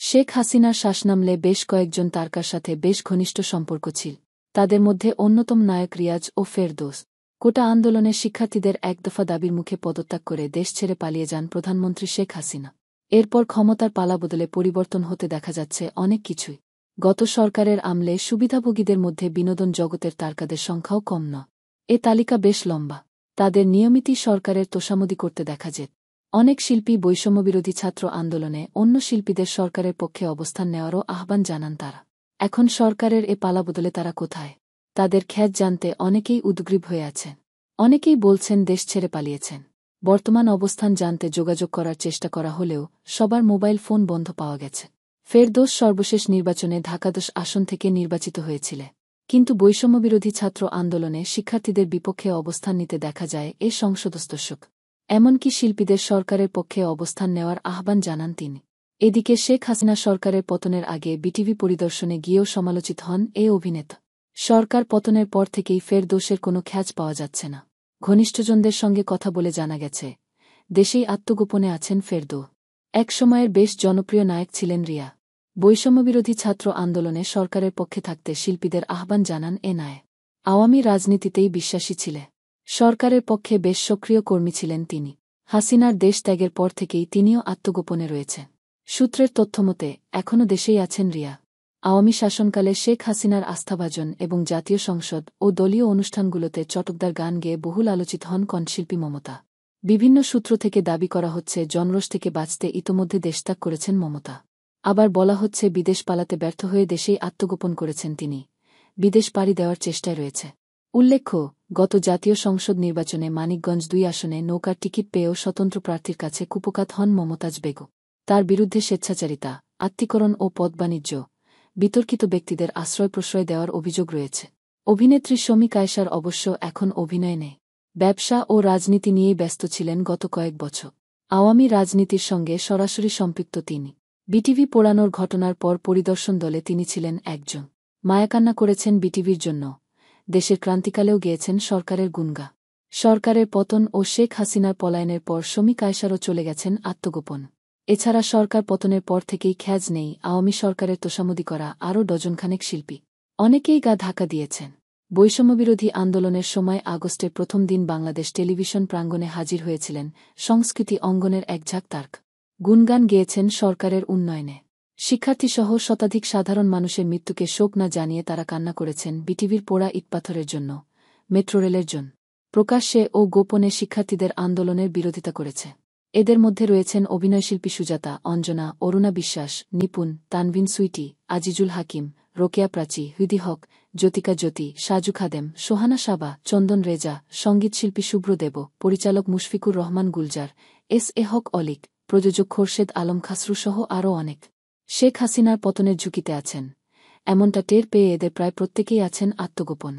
শেখ হাসিনার শ্বাস নামলে বেশ কয়েকজন তারকার সাথে বেশ ঘনিষ্ঠ সম্পর্ক ছিল। তাদের মধ্যে অন্যতম নায়ক রিয়াজ ও ফেরদৌস। কোটা আন্দোলনের শিক্ষার্থীদের একদফা দাবির মুখে পদত্যাগ করে দেশ ছেড়ে পালিয়ে যান প্রধানমন্ত্রী শেখ হাসিনা। এরপর ক্ষমতার পালাবদলে পরিবর্তন হতে দেখা যাচ্ছে অনেক কিছুই। গত সরকারের আমলে সুবিধাভোগীদের মধ্যে বিনোদন জগতের তারকাদের সংখ্যাও কম নয়। এ তালিকা বেশ লম্বা। তাদের নিয়মিতই সরকারের তোষামোদি করতে দেখা যেত। অনেক শিল্পী বৈষম্যবিরোধী ছাত্র আন্দোলনে অন্য শিল্পীদের সরকারের পক্ষে অবস্থান নেওয়ারও আহ্বান জানান তারা। এখন সরকারের এ পালাবদলে তারা কোথায়, তাদের খ্যাত জানতে অনেকেই উদ্গ্রীব হয়ে আছেন। অনেকেই বলছেন দেশ ছেড়ে পালিয়েছেন। বর্তমান অবস্থান জানতে যোগাযোগ করার চেষ্টা করা হলেও সবার মোবাইল ফোন বন্ধ পাওয়া গেছে। ফেরদৌস সর্বশেষ নির্বাচনে ঢাকা 10 আসন থেকে নির্বাচিত হয়েছিলেন। কিন্তু বৈষম্যবিরোধী ছাত্র আন্দোলনে শিক্ষার্থীদের বিপক্ষে অবস্থান নিতে দেখা যায় এ সংসদস্য। এমনকি শিল্পীদের সরকারের পক্ষে অবস্থান নেওয়ার আহ্বান জানান তিনি। এদিকে শেখ হাসিনা সরকারের পতনের আগে বিটিভি পরিদর্শনে গিয়েও সমালোচিত হন এ অভিনেতা। সরকার পতনের পর থেকেই ফেরদৌসের কোনো খ্যাজ পাওয়া যাচ্ছে না। ঘনিষ্ঠজনদের সঙ্গে কথা বলে জানা গেছে, দেশেই আত্মগোপনে আছেন ফেরদৌস। এক সময়ের বেশ জনপ্রিয় নায়ক ছিলেন রিয়া। বৈষম্যবিরোধী ছাত্র আন্দোলনে সরকারের পক্ষে থাকতে শিল্পীদের আহ্বান জানান এ নায়ক। আওয়ামী রাজনীতিতেই বিশ্বাসী ছিলেন। সরকারের পক্ষে বেশ সক্রিয় কর্মী ছিলেন তিনি। হাসিনার দেশ ত্যাগের পর থেকেই তিনিও আত্মগোপনে রয়েছেন। সূত্রের তথ্যমতে এখনও দেশেই আছেন রিয়া। আওয়ামী শাসনকালে শেখ হাসিনার আস্থাভাজন এবং জাতীয় সংসদ ও দলীয় অনুষ্ঠানগুলোতে চটকদার গান গেয়ে বহুল আলোচিত হন কণ্ঠশিল্পী মমতা। বিভিন্ন সূত্র থেকে দাবি করা হচ্ছে জনরোষ থেকে বাঁচতে ইতোমধ্যে দেশত্যাগ করেছেন মমতা। আবার বলা হচ্ছে বিদেশ পালাতে ব্যর্থ হয়ে দেশেই আত্মগোপন করেছেন তিনি, বিদেশ পাড়ি দেওয়ার চেষ্টায় রয়েছে। উল্লেখ্য, গত জাতীয় সংসদ নির্বাচনে মানিকগঞ্জ 2 আসনে নৌকার টিকিট পেয়েও স্বতন্ত্র প্রার্থীর কাছে কুপোকাত হন মমতাজ বেগম। তার বিরুদ্ধে স্বেচ্ছাচারিতা, আত্মীকরণ ও পদবাণিজ্য, বিতর্কিত ব্যক্তিদের আশ্রয় প্রশ্রয় দেওয়ার অভিযোগ রয়েছে। অভিনেত্রী শমী কায়সার অবশ্য এখন অভিনয় নেই। ব্যবসা ও রাজনীতি নিয়েই ব্যস্ত ছিলেন গত কয়েক বছর। আওয়ামী রাজনীতির সঙ্গে সরাসরি সম্পৃক্ত তিনি। বিটিভি পোড়ানোর ঘটনার পর পরিদর্শন দলে তিনি ছিলেন একজন। মায়াকান্না করেছেন বিটিভির জন্য। দেশের ক্রান্তিকালেও গেয়েছেন সরকারের গুণগা। সরকারের পতন ও শেখ হাসিনার পলায়নের পর শমী কায়সারও চলে গেছেন আত্মগোপন। এছাড়া সরকার পতনের পর থেকেই খ্যাজ নেই আওয়ামী সরকারের তোষামোদি করা আরও ডজনখানেক শিল্পী। অনেকেই গা ঢাকা দিয়েছেন। বৈষম্যবিরোধী আন্দোলনের সময় আগস্টের প্রথম দিন বাংলাদেশ টেলিভিশন প্রাঙ্গণে হাজির হয়েছিলেন সংস্কৃতি অঙ্গনের এক ঝাঁক তারক। গুণগান গেয়েছেন সরকারের উন্নয়নে। শিক্ষার্থীসহ শতাধিক সাধারণ মানুষের মৃত্যুকে শোক না জানিয়ে তারা কান্না করেছেন বিটিভির পোড়া ইটপাথরের জন্য, মেট্রো রেলের জন্য। প্রকাশ্যে ও গোপনে শিক্ষার্থীদের আন্দোলনের বিরোধিতা করেছে। এদের মধ্যে রয়েছেন অভিনয়শিল্পী সুজাতা, অঞ্জনা, অরুণা বিশ্বাস, নিপুণ, তানভিন সুইটি, আজিজুল হাকিম, রোকেয়া প্রাচী, হৃদি হক, জ্যোতিকা জ্যোতি, সাজু খাদেম, সোহানা সাবা, চন্দন রেজা, সঙ্গীতশিল্পী শুভ্রদেব, পরিচালক মুশফিকুর রহমান গুলজার, এস এ হক অলিক, প্রযোজক খোরশেদ আলম খাসরুসহ আরও অনেক। শেখ হাসিনার পতনের ঝুঁকিতে আছেন, এমনটা টের পেয়ে এদের প্রায় প্রত্যেকেই আছেন আত্মগোপন।